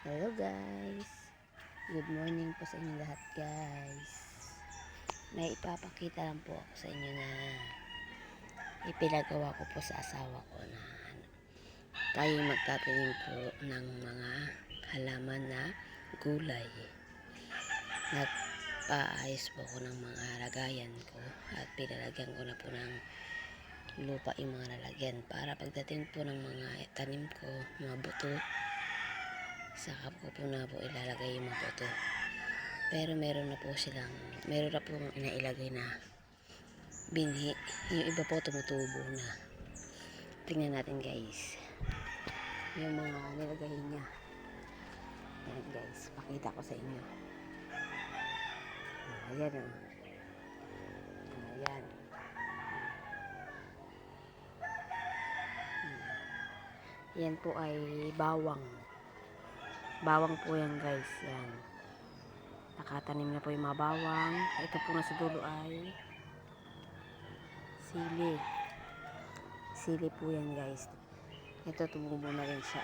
Hello guys, good morning po sa inyo lahat guys. May ipapakita lang po ako sa inyo na ipinagawa ko po sa asawa ko na tayo magtatanim po ng mga halaman na gulay. Nagpaayos po ako ng mga lagayan ko at pinalagyan ko na po ng lupa yung mga lalagyan para pagdating po ng mga tanim ko, mga buto, saka ko po na po ilalagay yung mga buto. Pero meron na po inailagay na binhi. Yung iba po tumutubo na. Tingnan natin guys yung mga nilagay niya. Ayan guys, pakita ko sa inyo. Ayan o. Ayan. Yan po ay bawang. Bawang po yan guys. Yan. Nakatanim na po yung mga bawang. Ito po nga sa dulo ay sili. Sili po yan guys. Ito tumubo na rin siya.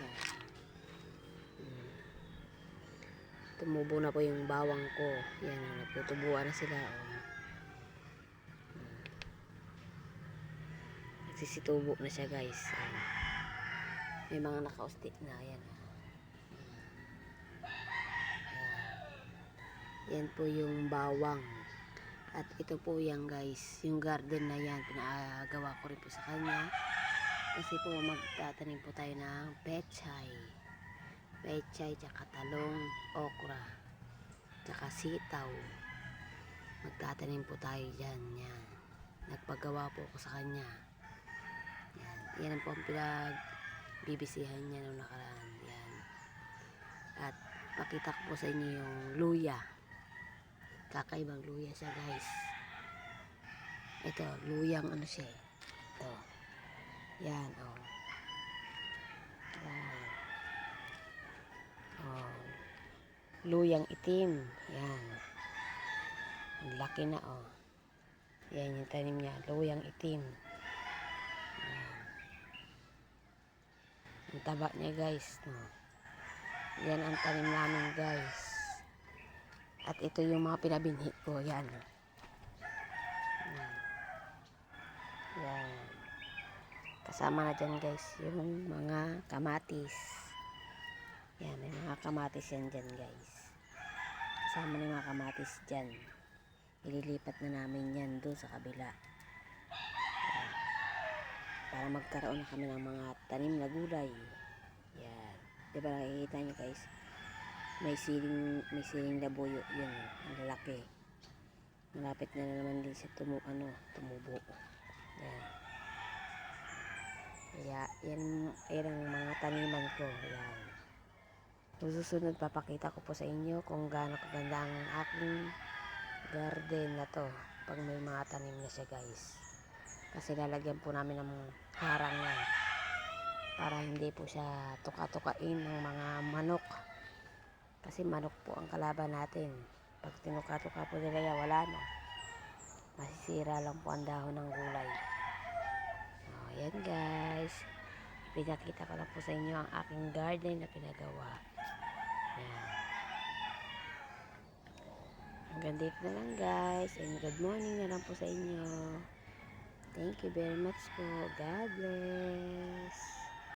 Yan. Tumubo na po yung bawang ko. Yan. Nagtutubuan na sila. Nagsisitubo na siya guys. Yan. May mga nakaustik na. Yan. Yan po yung bawang. At ito po yan guys, yung garden na yan, pinagawa ko rin po sa kanya. Kasi po magtatanim po tayo ng pechay. Pechay, tsaka talong, okra, tsaka sitaw. Magtatanim po tayo dyan. Yan. Nagpagawa po ako sa kanya. Yan. Yan ang po ang pinagbibisihan niya nung nakaraan. Yan. At pakita ko po sa inyo yung luya. Kakaibang luya siya guys. Ito, luyang ano siya. Ito. Yan, oh. Yan. Oh. Luyang itim. Yan. Ang laki na, oh. Yan yung tanim niya. Luyang itim. Yan. Ang taba niya guys, no. Yan ang tanim namin guys. At ito yung mga pinabinhi ko. Yan. Yan. Kasama na dyan guys yung mga kamatis. Yan. May mga kamatis yan dyan guys. Kasama na yung mga kamatis dyan. Ililipat na namin yan doon sa kabila. Yan. Para magkaroon na kami ng mga tanim na gulay. Yan. Diba nakikita nyo guys? May siling labuyo yun, ang lalaki. Malapit na naman din siya tumubo. Yan. Kaya yan ang mga taniman ko. Yan. Susunod papakita ko po sa inyo kung gaano kaganda ang aking garden na to pag may mga tanim na siya guys. Kasi lalagyan po namin ng harang yan para hindi po siya tuka-tukain ng mga manok. Kasi manok po ang kalaban natin. Pag tinuka-tuka po nila yan, wala na. Masisira lang po ang dahon ng gulay. Oh, yan guys. Pinakita ko lang po sa inyo ang aking garden na pinagawa. Yan. Hanggang dito na lang guys. And good morning na lang po sa inyo. Thank you very much po. God bless.